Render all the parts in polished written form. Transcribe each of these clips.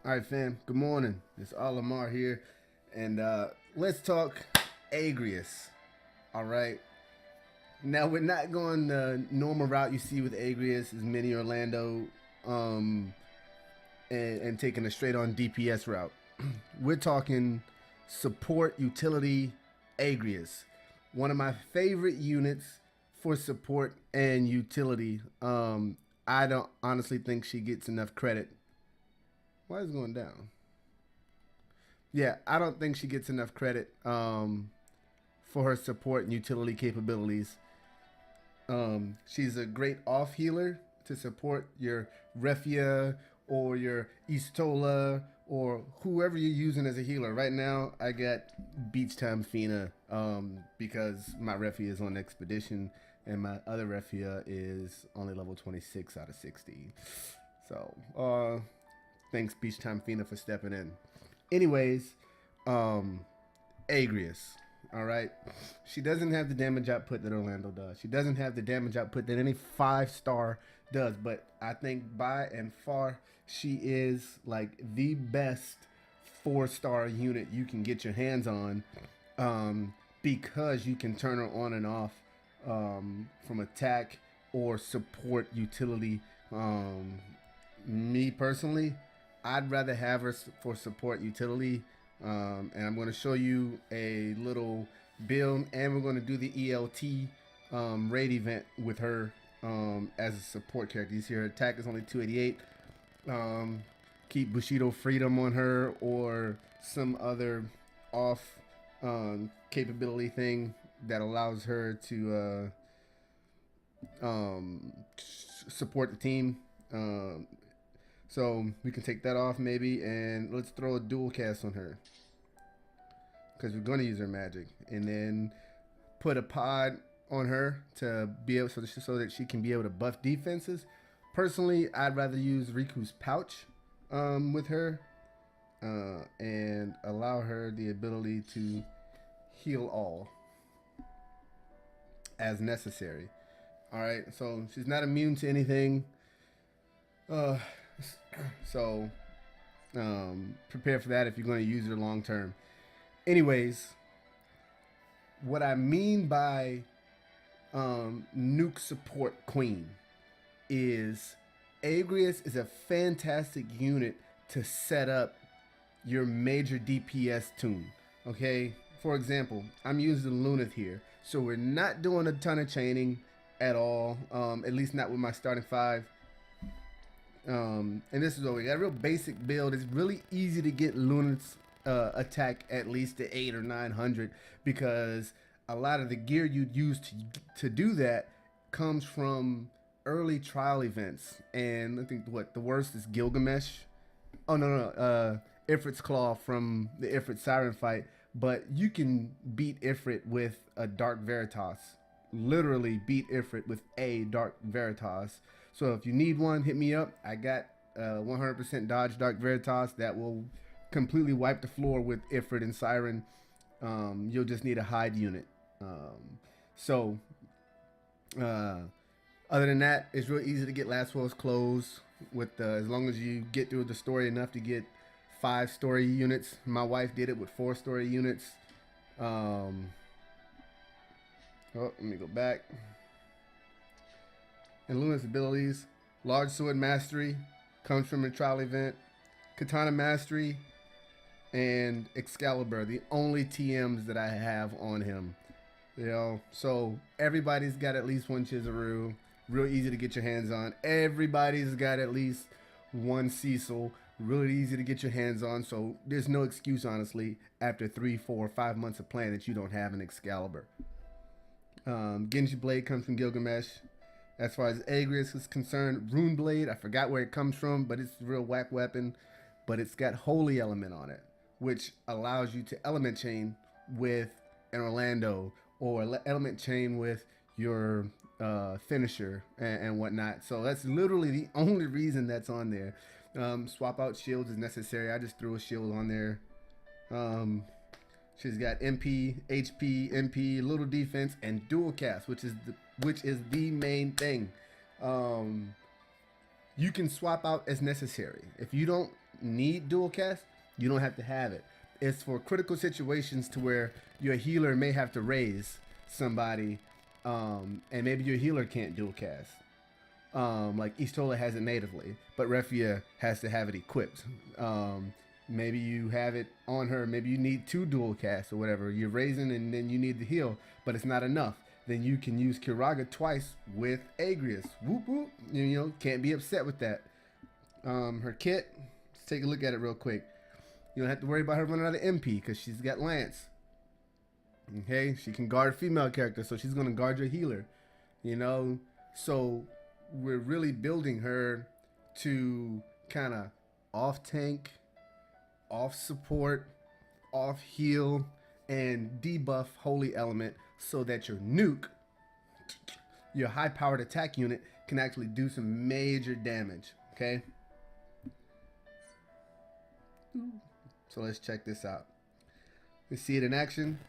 All right, fam. Good morning. It's Alamar here, and let's talk Agrias. All right. Now we're not going the normal route you see with Agrias, as mini Orlando, um, and taking a straight on DPS route. We're talking support utility Agrias, one of my favorite units for support and utility. I don't honestly think she gets enough credit. Why is it going down? Yeah, I don't think she gets enough credit for her support and utility capabilities. She's a great off healer to support your Refia or your Istola or whoever you're using as a healer. Right now, I got Beach Time Fina because my Refia is on expedition and my other Refia is only level 26 out of 60. So, thanks Beach Time Fina for stepping in. Anyways, um, Agrias. All right. She doesn't have the damage output that Orlando does. She doesn't have the damage output that any 5-star does. But I think by and far, she is like the best 4-star unit you can get your hands on because you can turn her on and off from attack or support utility. Me personally, I'd rather have her for support utility. And I'm going to show you a little build, and we're going to do the ELT raid event with her as a support character. You see her attack is only 288. Keep Bushido Freedom on her or some other off capability thing that allows her to support the team. So we can take that off maybe, and let's throw a dual cast on her because we're going to use her magic, and then put a pod on her to be able so that she can be able to buff defenses. Personally, I'd rather use Riku's pouch with her and allow her the ability to heal all as necessary. All right, so she's not immune to anything. Uh, so prepare for that if you're going to use her long term. Anyways, what I mean by Nuke support queen is Agrias is a fantastic unit to set up your major DPS tune. Okay, for example, I'm using Lunith here, so we're not doing a ton of chaining at all. At least not with my starting 5. And this is what we got. A real basic build. It's really easy to get Lunith's attack at least to 8 or 900 because a lot of the gear you'd use to do that comes from early trial events. And I think what the worst is Gilgamesh. Oh no, Ifrit's Claw from the Ifrit Siren fight. But you can beat Ifrit with a Dark Veritas. Literally beat Ifrit with a Dark Veritas. So if you need one, hit me up. I got 100% dodge Dark Veritas that will completely wipe the floor with Ifrit and Siren. You'll just need a hide unit. So other than that, it's real easy to get Last Will's clothes with as long as you get through the story enough to get 5 story units. My wife did it with 4 story units. Oh, let me go back. And Luna's abilities: Large Sword Mastery comes from a trial event, Katana Mastery, and Excalibur, the only TMs that I have on him. You know, so everybody's got at least one Chizuru. Real easy to get your hands on. Everybody's got at least one Cecil. Really easy to get your hands on. So there's no excuse, honestly, after 3, 4, 5 months of playing that you don't have an Excalibur. Genji Blade comes from Gilgamesh. As far as Agrias is concerned, Rune Blade, I forgot where it comes from, but it's a real whack weapon. But it's got Holy Element on it, which allows you to element chain with an Orlando or element chain with your finisher and whatnot. So that's literally the only reason that's on there. Swap out shields is necessary. I just threw a shield on there. She's got MP, HP, MP, little defense, and dual cast, which is the main thing. You can swap out as necessary. If you don't need dual cast, you don't have to have it. It's for critical situations to where your healer may have to raise somebody, and maybe your healer can't dual cast. Like Eastola has it natively, but Refia has to have it equipped. Maybe you have it on her. Maybe you need 2 dual casts or whatever. You're raising and then you need the heal, but it's not enough. Then you can use Kiraga twice with Agrias. Whoop whoop. You know, can't be upset with that. Her kit. Let's take a look at it real quick. You don't have to worry about her running out of MP because she's got Lance. Okay, she can guard a female character, so she's gonna guard your healer. You know, so we're really building her to kind of off tank, off support, off heal, and debuff holy element so that your nuke, your high powered attack unit, can actually do some major damage. Okay, so let's check this out. Let's see it in action.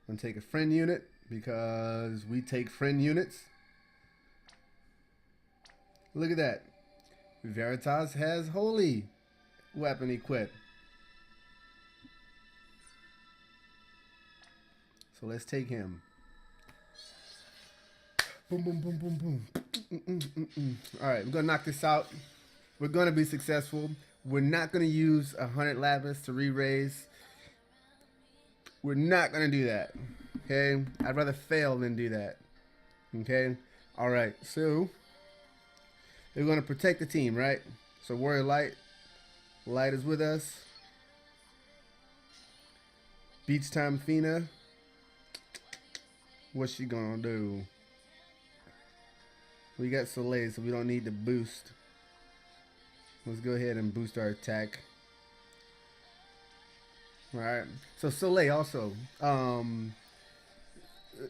I'm gonna take a friend unit because we take friend units. Look at that. Veritas has holy weapon equipped. So let's take him. Boom, boom, boom, boom, boom. All right, we're gonna knock this out. We're gonna be successful. We're not gonna use 100 lapis to re-raise. We're not gonna do that. Okay, I'd rather fail than do that. Okay, all right. So we're gonna protect the team, right? So Warrior Light is with us. Beach Time Fina. What's she gonna do? We got Soleil, so we don't need to boost. Let's go ahead and boost our attack. Alright, so Soleil also.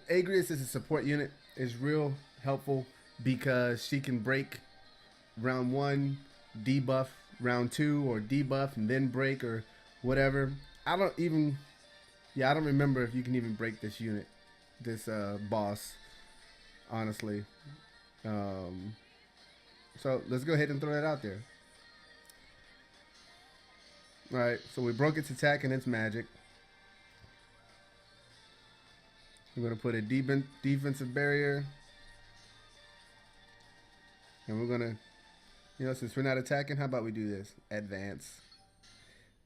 Agrias is a support unit. Is real helpful because she can break round 1, debuff round 2, or debuff and then break or whatever. I don't remember if you can even break this unit, this boss, honestly. So let's go ahead and throw that out there. Alright, so we broke its attack and its magic. We're going to put a defensive barrier. And we're going to, since we're not attacking, how about we do this? Advance.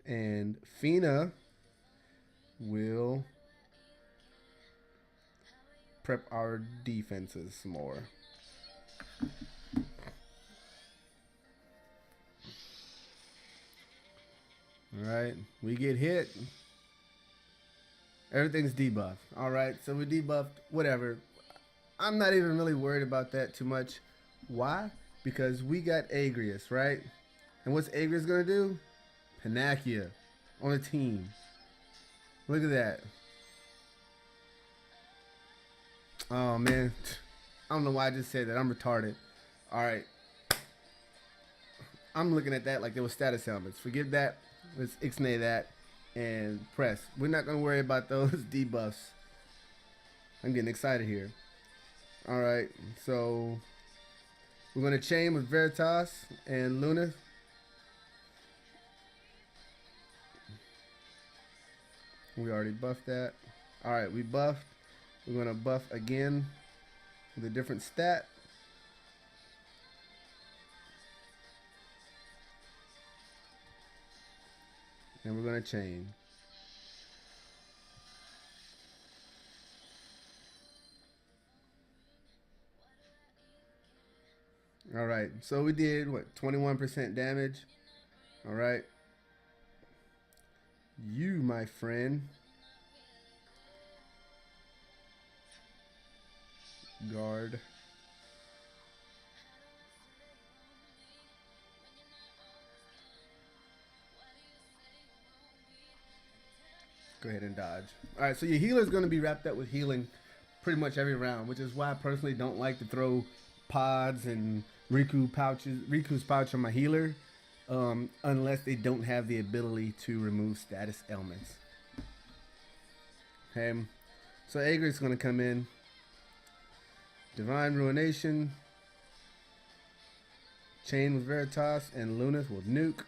And Fina will prep our defenses some more. Alright, we get hit. Everything's debuffed. Alright, so we debuffed, whatever. I'm not even really worried about that too much. Why? Because we got Agrias, right? And what's Agrias gonna do? Panacea on a team. Look at that. Oh man, I don't know why I just said that. I'm retarded. Alright. I'm looking at that like there was status helmets. Forget that. Let's ixnay that and press. We're not going to worry about those debuffs. I'm getting excited here. Alright, so we're going to chain with Veritas and Luna. We already buffed that. Alright, we buffed. We're going to buff again with a different stat. And we're going to chain. Alright, so we did, what, 21% damage? Alright. You, my friend. Guard. Go ahead and dodge. Alright, so your healer is going to be wrapped up with healing pretty much every round, which is why I personally don't like to throw pods and Riku's pouch on my healer, unless they don't have the ability to remove status ailments. Okay, so Agrias is going to come in. Divine Ruination. Chain with Veritas, and Luna's with Nuke.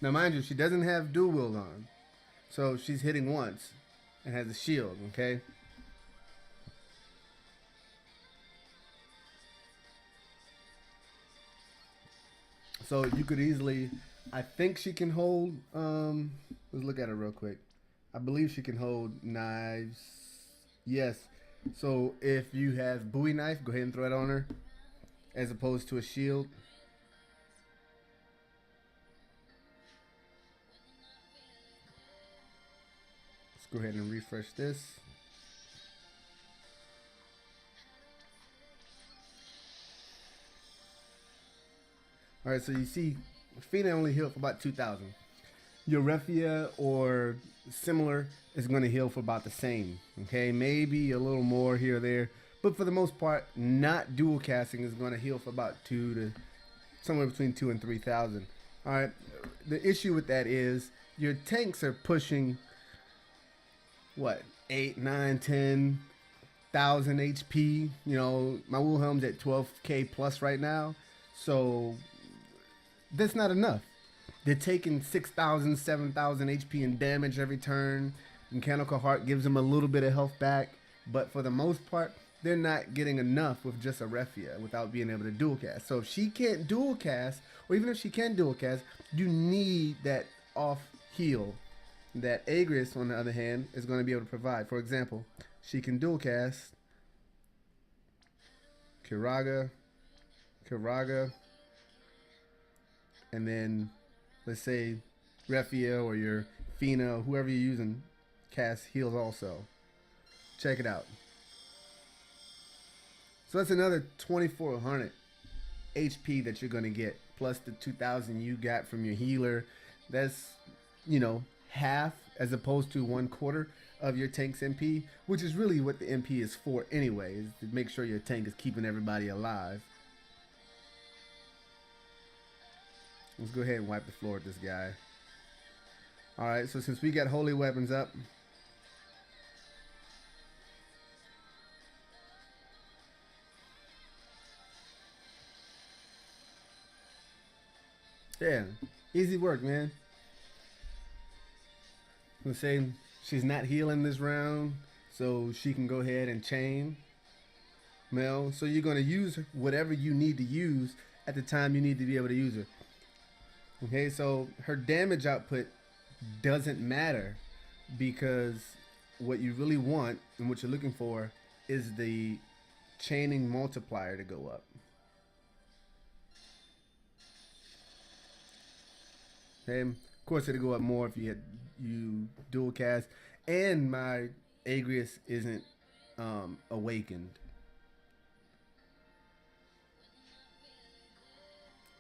Now, mind you, she doesn't have dual wield on, so she's hitting once and has a shield, okay? So you could easily, I think she can hold, let's look at her real quick. I believe she can hold knives. Yes. So if you have Bowie knife, go ahead and throw it on her as opposed to a shield. Let's go ahead and refresh this. All right, so you see, Fina only healed for about 2,000. Your Refia or similar is going to heal for about the same. Okay, maybe a little more here or there, but for the most part, not dual casting is going to heal for about somewhere between 2 and 3,000. All right, the issue with that is your tanks are pushing what 8, 9, 10,000 HP. You know, my Wilhelm's at 12k plus right now, so that's not enough. They're taking 6,000, 7,000 HP in damage every turn. Mechanical Heart gives them a little bit of health back, but for the most part, they're not getting enough with just a Refia without being able to dual cast. So if she can't dual cast, or even if she can dual cast, you need that off heal that Agrias, on the other hand, is going to be able to provide. For example, she can dual cast Kiraga, and then let's say Refia or your Fina, whoever you're using, cast heals also. Check it out. So that's another 2,400 HP that you're going to get, plus the 2,000 you got from your healer. That's, you know, half as opposed to 1/4 of your tank's MP, which is really what the MP is for anyway, is to make sure your tank is keeping everybody alive. Let's go ahead and wipe the floor with this guy. Alright, so since we got holy weapons up, yeah, easy work, man. Let's say she's not healing this round, so she can go ahead and chain Mel. So you're going to use whatever you need to use at the time you need to be able to use her. Okay, so her damage output doesn't matter, because what you really want and what you're looking for is the chaining multiplier to go up. Okay, of course it'll go up more if you dual cast, and my Agrias isn't awakened.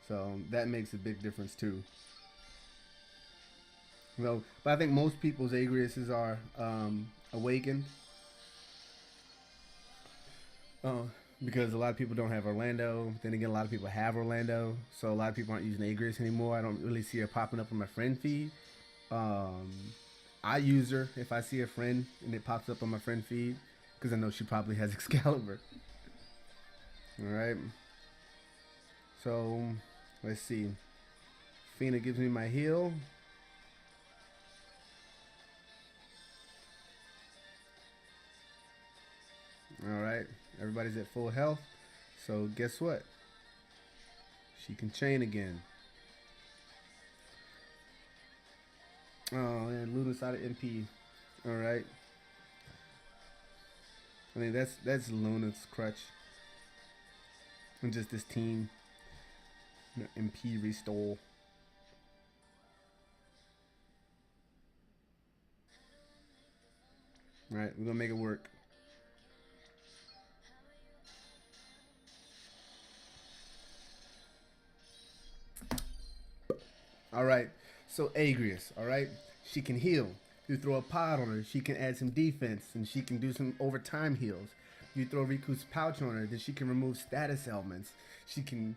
So that makes a big difference too. No, but I think most people's Agriases are awakened. Because a lot of people don't have Orlando. Then again, a lot of people have Orlando. So a lot of people aren't using Agrias anymore. I don't really see her popping up on my friend feed. I use her if I see a friend and it pops up on my friend feed, because I know she probably has Excalibur. Alright. So, let's see. Fina gives me my heal. Alright, everybody's at full health. So guess what? She can chain again. Oh, and Luna's out of MP. Alright. I mean, that's Luna's crutch. And just this team. MP restore. Alright, we're gonna make it work. Alright, so Agrias, alright? She can heal. You throw a pod on her, she can add some defense, and she can do some overtime heals. You throw Riku's pouch on her, then she can remove status elements. She can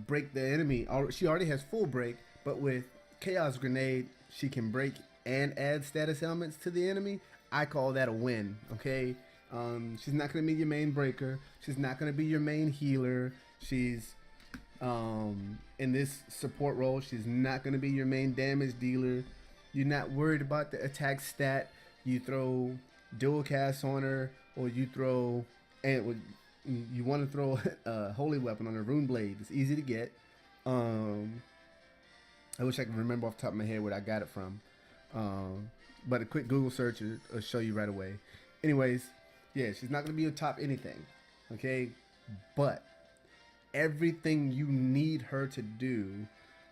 break the enemy. She already has full break, but with Chaos Grenade, she can break and add status elements to the enemy. I call that a win, okay? She's not going to be your main breaker. She's not going to be your main healer. She's, in this support role, she's not going to be your main damage dealer. You're not worried about the attack stat. You throw dual cast on her, or you throw, and you want to throw a holy weapon on a rune blade. It's easy to get. I wish I could remember off the top of my head where I got it from. But a quick Google search will show you right away. Anyways, yeah, she's not going to be your top anything. Okay? But everything you need her to do,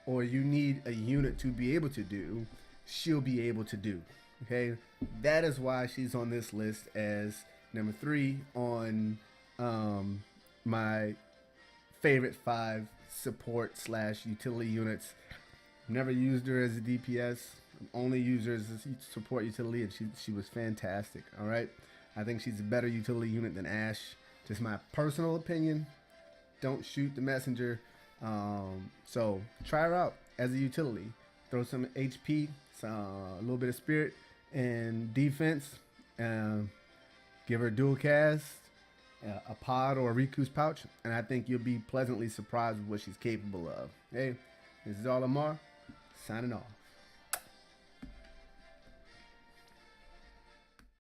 or you need a unit to be able to do, she'll be able to do. Okay? That is why she's on this list as number 3 on my favorite 5 support / utility units. Never used her as a DPS. Only used her as a support utility, and she was fantastic. All right, I think she's a better utility unit than Ashe. Just my personal opinion. Don't shoot the messenger. So try her out as a utility. Throw some HP, a little bit of spirit, and defense. Give her dual cast, a pod or a Riku's pouch, and I think you'll be pleasantly surprised with what she's capable of. Hey, this is Lamar, signing off.